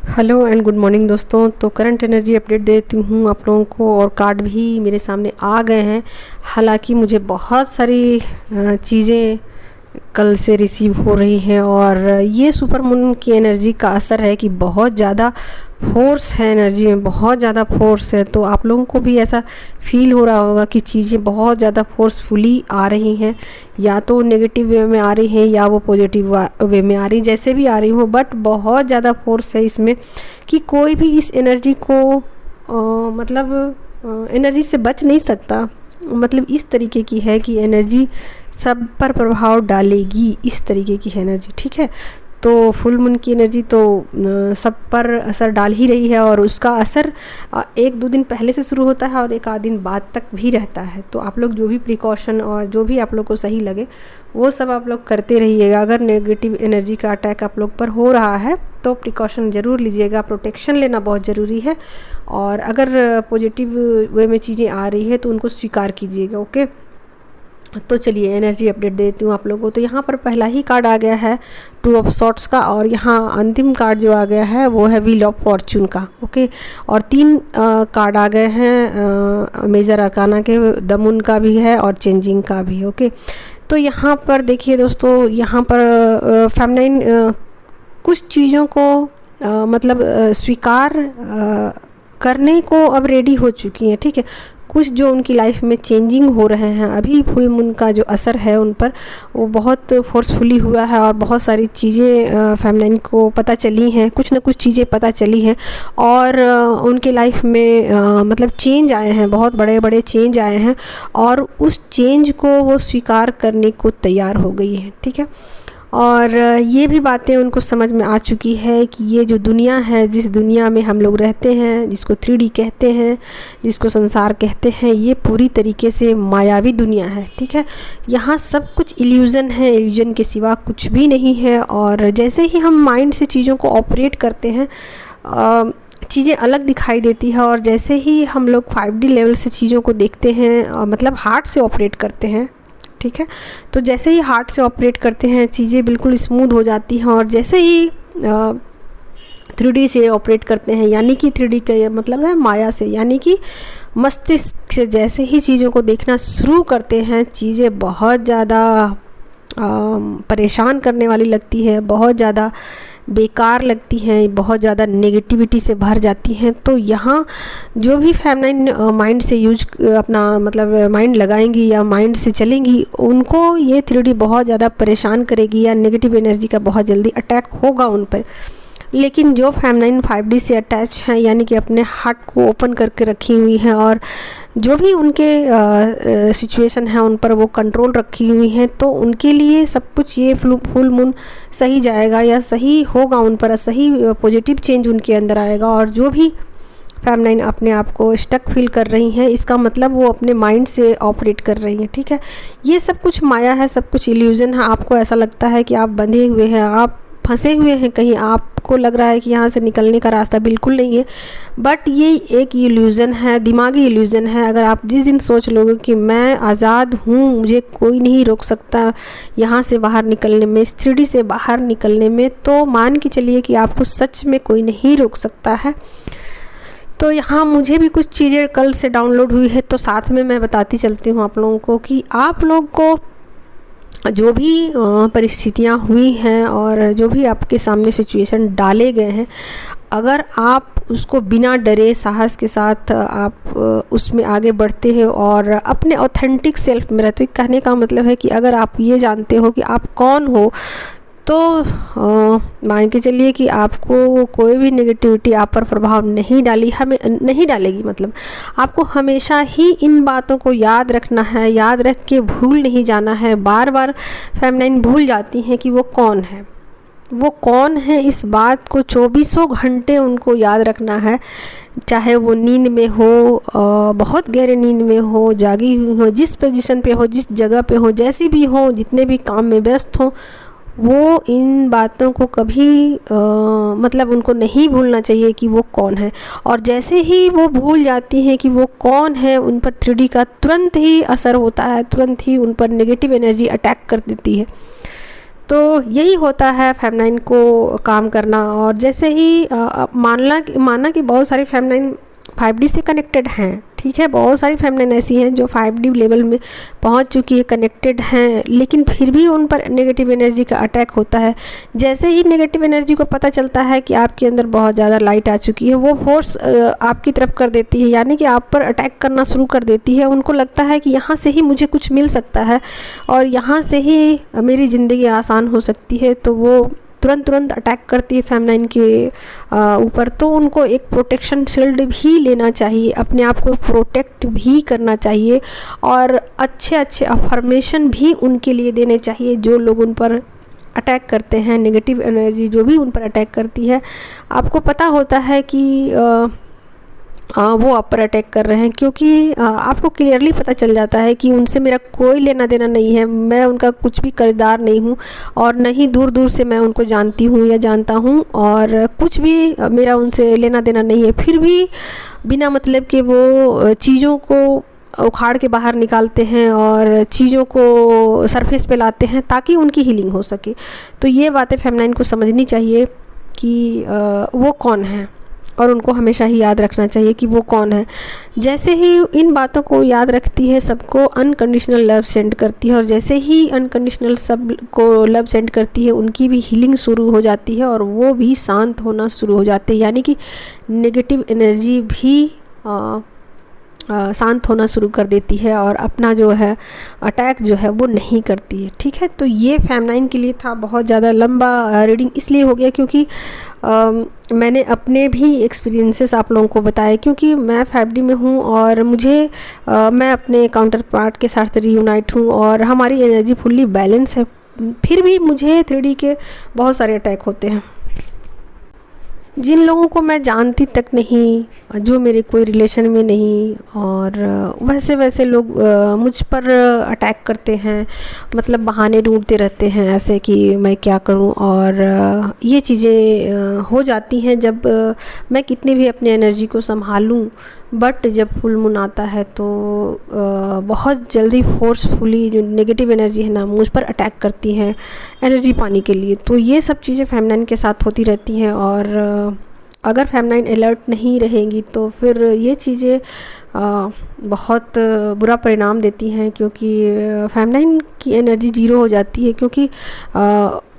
Hello and good morning दोस्तों। तो current energy update देती हूँ आप लोगों को और कार्ड भी मेरे सामने आ गए हैं। हालांकि मुझे बहुत सारी चीज़ें कल से रिसीव हो रही हैं और ये सुपर मून की एनर्जी का असर है कि बहुत ज़्यादा फोर्स है, एनर्जी में बहुत ज़्यादा फोर्स है। तो आप लोगों को भी ऐसा फील हो रहा होगा कि चीज़ें बहुत ज़्यादा फोर्सफुली आ रही हैं, या तो नेगेटिव वे में आ रही हैं या वो पॉजिटिव वे में आ रही, जैसे भी आ रही हो, बट बहुत ज़्यादा फोर्स है इसमें कि कोई भी इस एनर्जी को एनर्जी से बच नहीं सकता। मतलब इस तरीके की है कि एनर्जी सब पर प्रभाव डालेगी, इस तरीके की है एनर्जी। ठीक है, तो फुल मून की एनर्जी तो सब पर असर डाल ही रही है और उसका असर एक दो दिन पहले से शुरू होता है और एक आध दिन बाद तक भी रहता है। तो आप लोग जो भी प्रिकॉशन और जो भी आप लोग को सही लगे वो सब आप लोग करते रहिएगा। अगर नेगेटिव एनर्जी का अटैक आप लोग पर हो रहा है तो प्रिकॉशन ज़रूर लीजिएगा, प्रोटेक्शन लेना बहुत ज़रूरी है। और अगर पॉजिटिव वे में चीज़ें आ रही है तो उनको स्वीकार कीजिएगा। ओके, तो चलिए एनर्जी अपडेट देती हूँ आप लोगों को। तो यहाँ पर पहला ही कार्ड आ गया है 2 ऑफ सॉर्ट्स का, और यहाँ अंतिम कार्ड जो आ गया है वो है व्हील ऑफ फॉर्चून का। ओके, और 3 कार्ड आ गए हैं मेजर अरकाना के, द मून का भी है और चेंजिंग का भी। ओके, तो यहाँ पर देखिए दोस्तों, यहाँ पर फेमिनाइन कुछ चीज़ों को स्वीकार करने को अब रेडी हो चुकी हैं। ठीक है, कुछ जो उनकी लाइफ में चेंजिंग हो रहे हैं, अभी फुल मून का जो असर है उन पर वो बहुत फोर्सफुली हुआ है और बहुत सारी चीज़ें फेमिनाइन को पता चली हैं, कुछ ना कुछ चीज़ें पता चली हैं और उनके लाइफ में चेंज आए हैं, बहुत बड़े बड़े चेंज आए हैं और उस चेंज को वो स्वीकार करने को तैयार हो गई है। ठीक है, और ये भी बातें उनको समझ में आ चुकी है कि ये जो दुनिया है, जिस दुनिया में हम लोग रहते हैं, जिसको 3D कहते हैं, जिसको संसार कहते हैं, ये पूरी तरीके से मायावी दुनिया है। ठीक है, यहाँ सब कुछ इल्यूज़न है, इल्यूज़न के सिवा कुछ भी नहीं है। और जैसे ही हम माइंड से चीज़ों को ऑपरेट करते हैं चीज़ें अलग दिखाई देती है, और जैसे ही हम लोग 5D लेवल से चीज़ों को देखते हैं, मतलब हार्ट से ऑपरेट करते हैं। ठीक है, तो जैसे ही हार्ट से ऑपरेट करते हैं चीज़ें बिल्कुल स्मूथ हो जाती हैं, और जैसे ही 3D से ऑपरेट करते हैं, यानी कि 3D का मतलब है माया से, यानी कि मस्तिष्क से जैसे ही चीज़ों को देखना शुरू करते हैं चीज़ें बहुत ज़्यादा परेशान करने वाली लगती है, बहुत ज़्यादा बेकार लगती हैं, बहुत ज़्यादा नेगेटिविटी से भर जाती हैं। तो यहाँ जो भी फेमिनाइन माइंड से माइंड लगाएंगी या माइंड से चलेंगी, उनको ये 3D बहुत ज़्यादा परेशान करेगी या नेगेटिव एनर्जी का बहुत जल्दी अटैक होगा उन पर। लेकिन जो फेमिनाइन 5D से अटैच हैं, यानी कि अपने हार्ट को ओपन करके रखी हुई हैं और जो भी उनके सिचुएशन है उन पर वो कंट्रोल रखी हुई हैं, तो उनके लिए सब कुछ ये फुल मून सही जाएगा या सही होगा, उन पर सही पॉजिटिव चेंज उनके अंदर आएगा। और जो भी फेमिनाइन अपने आप को स्टक फील कर रही हैं, इसका मतलब वो अपने माइंड से ऑपरेट कर रही हैं। ठीक है, ये सब कुछ माया है, सब कुछ इल्यूज़न है। आपको ऐसा लगता है कि आप बंधे हुए हैं, आप फंसे हुए हैं कहीं, आपको लग रहा है कि यहाँ से निकलने का रास्ता बिल्कुल नहीं है, बट ये एक इल्यूज़न है, दिमागी इल्यूज़न है। अगर आप जिस दिन सोच लोगे कि मैं आज़ाद हूँ, मुझे कोई नहीं रोक सकता यहाँ से बाहर निकलने में, इस 3D से बाहर निकलने में, तो मान के चलिए कि आपको सच में कोई नहीं रोक सकता है। तो यहाँ मुझे भी कुछ चीज़ें कल से डाउनलोड हुई है, तो साथ में मैं बताती चलती हूँ आप लोगों को कि आप लोग को जो भी परिस्थितियाँ हुई हैं और जो भी आपके सामने सिचुएशन डाले गए हैं, अगर आप उसको बिना डरे साहस के साथ आप उसमें आगे बढ़ते हैं और अपने ऑथेंटिक सेल्फ में रहते हो, कहने का मतलब है कि अगर आप ये जानते हो कि आप कौन हो, तो मान के चलिए कि आपको कोई भी नेगेटिविटी आप पर प्रभाव नहीं डालेगी। मतलब आपको हमेशा ही इन बातों को याद रखना है, याद रख के भूल नहीं जाना है। बार बार फेमिनाइन भूल जाती हैं कि वो कौन है, वो कौन है, इस बात को 24 घंटे उनको याद रखना है, चाहे वो नींद में हो, बहुत गहरे नींद में हो, जागी हुई हो, जिस पोजीशन पे हो, जिस जगह पे हो, जैसी भी हो, जितने भी काम में व्यस्त हो, वो इन बातों को कभी उनको नहीं भूलना चाहिए कि वो कौन है। और जैसे ही वो भूल जाती हैं कि वो कौन है, उन पर 3D का तुरंत ही असर होता है, तुरंत ही उन पर नेगेटिव एनर्जी अटैक कर देती है। तो यही होता है फेमिनाइन को काम करना। और जैसे ही माना कि बहुत सारी फेमिनाइन 5D से कनेक्टेड हैं, ठीक है, बहुत सारी फेमिनाइन ऐसी हैं जो 5D लेवल में पहुंच चुकी है, कनेक्टेड हैं, लेकिन फिर भी उन पर नेगेटिव एनर्जी का अटैक होता है। जैसे ही नेगेटिव एनर्जी को पता चलता है कि आपके अंदर बहुत ज़्यादा लाइट आ चुकी है, वो फोर्स आपकी तरफ कर देती है, यानी कि आप पर अटैक करना शुरू कर देती है। उनको लगता है कि यहाँ से ही मुझे कुछ मिल सकता है और यहाँ से ही मेरी ज़िंदगी आसान हो सकती है, तो वो तुरंत अटैक करती है फेमिनाइन के ऊपर। तो उनको एक प्रोटेक्शन शील्ड भी लेना चाहिए, अपने आप को प्रोटेक्ट भी करना चाहिए और अच्छे अफर्मेशन भी उनके लिए देने चाहिए जो लोग उन पर अटैक करते हैं। नेगेटिव एनर्जी जो भी उन पर अटैक करती है, आपको पता होता है कि वो आप पर अटैक कर रहे हैं, क्योंकि आपको क्लियरली पता चल जाता है कि उनसे मेरा कोई लेना देना नहीं है, मैं उनका कुछ भी कर्जदार नहीं हूँ और न ही दूर से मैं उनको जानती हूँ या जानता हूँ, और कुछ भी मेरा उनसे लेना देना नहीं है। फिर भी बिना मतलब के वो चीज़ों को उखाड़ के बाहर निकालते हैं और चीज़ों को सरफेस पे लाते हैं ताकि उनकी हीलिंग हो सके। तो ये बातें फेमिनाइन को समझनी चाहिए कि वो कौन है, और उनको हमेशा ही याद रखना चाहिए कि वो कौन है। जैसे ही इन बातों को याद रखती है, सबको अनकंडीशनल लव सेंड करती है, और जैसे ही अनकंडीशनल सब को लव सेंड करती है, उनकी भी हीलिंग शुरू हो जाती है और वो भी शांत होना शुरू हो जाते हैं, यानी कि नेगेटिव एनर्जी भी शांत होना शुरू कर देती है और अपना जो है अटैक जो है वो नहीं करती है। ठीक है, तो ये फेमिनाइन के लिए था। बहुत ज़्यादा लंबा रीडिंग इसलिए हो गया क्योंकि मैंने अपने भी एक्सपीरियंसेस आप लोगों को बताए, क्योंकि मैं 5D में हूँ और मुझे मैं अपने काउंटर पार्ट के साथ रीयूनाइट हूँ और हमारी एनर्जी फुल्ली बैलेंस है, फिर भी मुझे 3D के बहुत सारे अटैक होते हैं। जिन लोगों को मैं जानती तक नहीं, जो मेरे कोई रिलेशन में नहीं, और वैसे लोग मुझ पर अटैक करते हैं, मतलब बहाने ढूंढते रहते हैं ऐसे कि मैं क्या करूं, और ये चीज़ें हो जाती हैं जब मैं कितनी भी अपनी एनर्जी को संभालूं, बट जब फुल मून आता है तो बहुत जल्दी फोर्सफुली जो नेगेटिव एनर्जी है ना मुझ पर अटैक करती हैं एनर्जी पाने के लिए। तो ये सब चीज़ें फेमिनाइन के साथ होती रहती हैं, और अगर फेमिनाइन अलर्ट नहीं रहेंगी तो फिर ये चीज़ें बहुत बुरा परिणाम देती हैं, क्योंकि फेमिनाइन की एनर्जी ज़ीरो हो जाती है, क्योंकि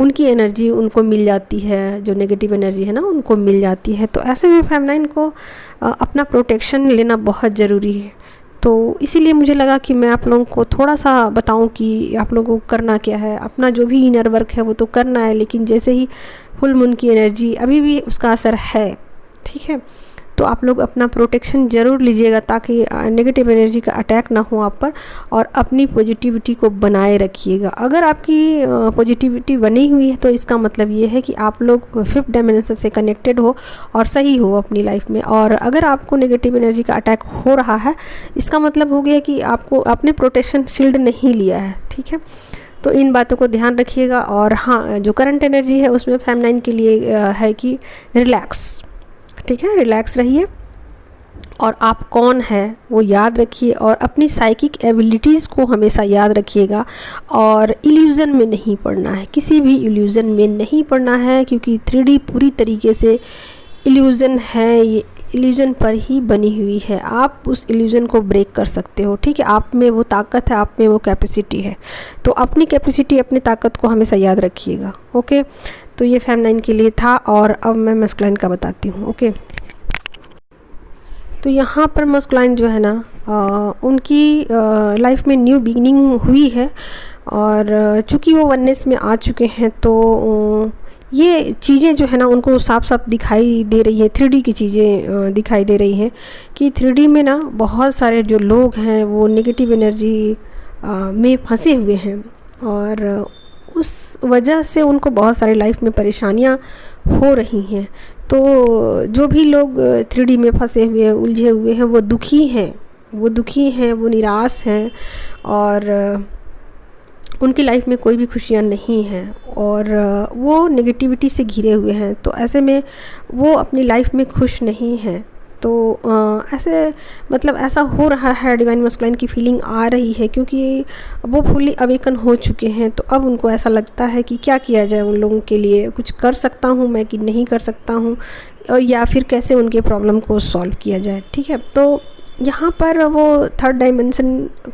उनकी एनर्जी उनको मिल जाती है, जो नेगेटिव एनर्जी है ना उनको मिल जाती है। तो ऐसे में फेमिनाइन को अपना प्रोटेक्शन लेना बहुत ज़रूरी है। तो इसीलिए मुझे लगा कि मैं आप लोगों को थोड़ा सा बताऊं कि आप लोगों को करना क्या है। अपना जो भी इनर वर्क है वो तो करना है, लेकिन जैसे ही फुल मून की एनर्जी अभी भी उसका असर है, ठीक है, तो आप लोग अपना प्रोटेक्शन ज़रूर लीजिएगा ताकि नेगेटिव एनर्जी का अटैक ना हो आप पर, और अपनी पॉजिटिविटी को बनाए रखिएगा। अगर आपकी पॉजिटिविटी बनी हुई है तो इसका मतलब ये है कि आप लोग 5th डायमेंशन से कनेक्टेड हो और सही हो अपनी लाइफ में। और अगर आपको नेगेटिव एनर्जी का अटैक हो रहा है, इसका मतलब हो गया कि आपको आपने प्रोटेक्शन शील्ड नहीं लिया है, ठीक है। तो इन बातों को ध्यान रखिएगा। और हाँ, जो करंट एनर्जी है उसमें फेमिनाइन के लिए है कि रिलैक्स, ठीक है, रिलैक्स रहिए और आप कौन है वो याद रखिए, और अपनी साइकिक एबिलिटीज़ को हमेशा याद रखिएगा, और इल्यूज़न में नहीं पड़ना है, किसी भी इल्यूज़न में नहीं पड़ना है, क्योंकि 3D पूरी तरीके से इल्यूज़न है, ये इल्यूज़न पर ही बनी हुई है। आप उस इल्यूज़न को ब्रेक कर सकते हो, ठीक है, आप में वो ताकत है, आप में वो कैपेसिटी है। तो अपनी कैपेसिटी, अपनी ताकत को हमेशा याद रखिएगा। ओके, तो ये फेमिनाइन के लिए था, और अब मैं मस्कुलाइन का बताती हूँ। ओके, तो यहाँ पर मस्कुलाइन जो है ना उनकी लाइफ में न्यू बिगिनिंग हुई है, और चूँकि वो वननेस में आ चुके हैं तो ये चीज़ें जो है ना उनको साफ साफ दिखाई दे रही है। 3D की चीज़ें दिखाई दे रही हैं कि 3D में ना बहुत सारे जो लोग हैं वो नेगेटिव एनर्जी में फंसे हुए हैं, और उस वजह से उनको बहुत सारी लाइफ में परेशानियां हो रही हैं। तो जो भी लोग 3D में फंसे हुए हैं, उलझे हुए हैं, वो दुखी हैं, वो निराश हैं, और उनकी लाइफ में कोई भी खुशियाँ नहीं हैं, और वो नेगेटिविटी से घिरे हुए हैं। तो ऐसे में वो अपनी लाइफ में खुश नहीं हैं, तो ऐसे मतलब ऐसा हो रहा है, डिवाइन मस्कुलाइन की फीलिंग आ रही है, क्योंकि वो फुली अवेकन हो चुके हैं। तो अब उनको ऐसा लगता है कि क्या किया जाए उन लोगों के लिए, कुछ कर सकता हूँ मैं कि नहीं कर सकता हूँ, और या फिर कैसे उनके प्रॉब्लम को सॉल्व किया जाए। ठीक है, तो यहाँ पर वो थर्ड डायमेंशन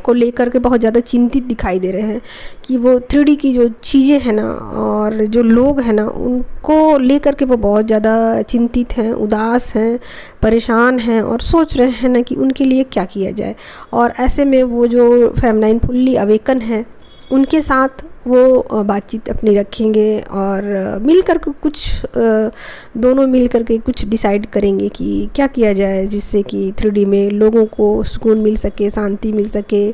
को लेकर के बहुत ज़्यादा चिंतित दिखाई दे रहे हैं कि वो 3D की जो चीज़ें हैं ना और जो लोग हैं ना, उनको लेकर के वो बहुत ज़्यादा चिंतित हैं, उदास हैं, परेशान हैं और सोच रहे हैं ना कि उनके लिए क्या किया जाए। और ऐसे में वो जो फेमिनाइन फुल्ली अवेकन है, उनके साथ वो बातचीत अपनी रखेंगे और मिलकर कुछ दोनों मिलकर के कुछ डिसाइड करेंगे कि क्या किया जाए जिससे कि 3D में लोगों को सुकून मिल सके, शांति मिल सके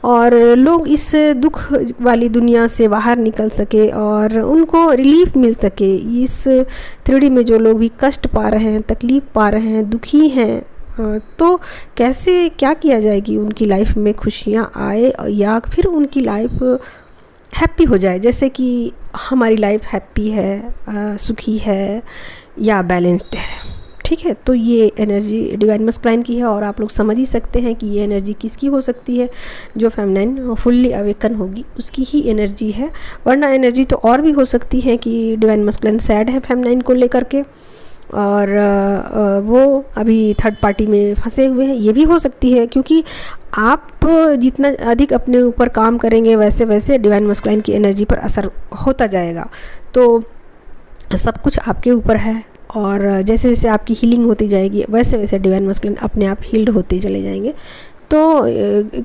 और लोग इस दुख वाली दुनिया से बाहर निकल सके और उनको रिलीफ मिल सके। इस 3D में जो लोग भी कष्ट पा रहे हैं, तकलीफ़ पा रहे हैं, दुखी हैं, तो कैसे क्या किया जाए कि उनकी लाइफ में खुशियाँ आए या फिर उनकी लाइफ हैप्पी हो जाए, जैसे कि हमारी लाइफ हैप्पी है, सुखी है या बैलेंस्ड है। ठीक है, तो ये एनर्जी डिवाइन मस्कुलाइन की है और आप लोग समझ ही सकते हैं कि ये एनर्जी किसकी हो सकती है। जो फेमिनाइन फुल्ली अवेकन होगी उसकी ही एनर्जी है, वरना एनर्जी तो और भी हो सकती है कि डिवाइन मस्कुलाइन सैड है फेमिनाइन को लेकर के और वो अभी थर्ड पार्टी में फंसे हुए हैं, ये भी हो सकती है। क्योंकि आप जितना अधिक अपने ऊपर काम करेंगे वैसे वैसे डिवाइन मस्कुलाइन की एनर्जी पर असर होता जाएगा। तो सब कुछ आपके ऊपर है और जैसे जैसे आपकी हीलिंग होती जाएगी वैसे वैसे डिवाइन मस्कुलाइन अपने आप हील्ड होते चले जाएंगे। तो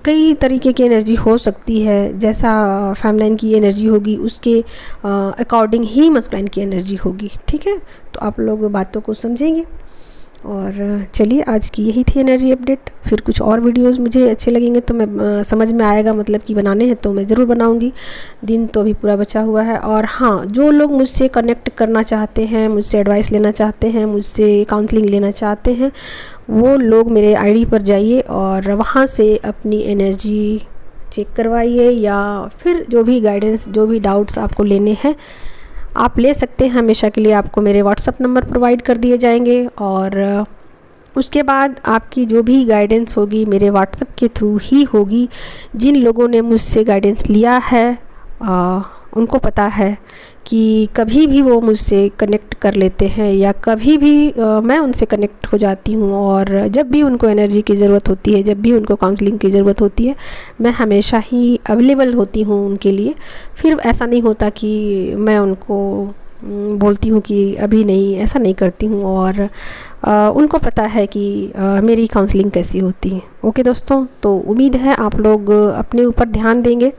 कई तरीके की एनर्जी हो सकती है, जैसा फेमिनाइन की एनर्जी होगी उसके अकॉर्डिंग ही मस्कुलाइन की एनर्जी होगी। ठीक है, तो आप लोग बातों को समझेंगे। और चलिए, आज की यही थी एनर्जी अपडेट। फिर कुछ और वीडियोस मुझे अच्छे लगेंगे तो मैं समझ में आएगा मतलब कि बनाने हैं तो मैं ज़रूर बनाऊंगी। दिन तो अभी पूरा बचा हुआ है। और हाँ, जो लोग मुझसे कनेक्ट करना चाहते हैं, मुझसे एडवाइस लेना चाहते हैं, मुझसे काउंसलिंग लेना चाहते हैं, वो लोग मेरे आईडी पर जाइए और वहाँ से अपनी एनर्जी चेक करवाइए या फिर जो भी गाइडेंस, जो भी डाउट्स आपको लेने हैं आप ले सकते हैं। हमेशा के लिए आपको मेरे व्हाट्सअप नंबर प्रोवाइड कर दिए जाएंगे और उसके बाद आपकी जो भी गाइडेंस होगी मेरे व्हाट्सएप के थ्रू ही होगी। जिन लोगों ने मुझसे गाइडेंस लिया है उनको पता है कि कभी भी वो मुझसे कनेक्ट कर लेते हैं या कभी भी मैं उनसे कनेक्ट हो जाती हूँ और जब भी उनको एनर्जी की ज़रूरत होती है, जब भी उनको काउंसलिंग की ज़रूरत होती है, मैं हमेशा ही अवेलेबल होती हूँ उनके लिए। फिर ऐसा नहीं होता कि मैं उनको बोलती हूँ कि अभी नहीं, ऐसा नहीं करती हूँ और उनको पता है कि मेरी काउंसलिंग कैसी होती है। ओके दोस्तों, तो उम्मीद है आप लोग अपने ऊपर ध्यान देंगे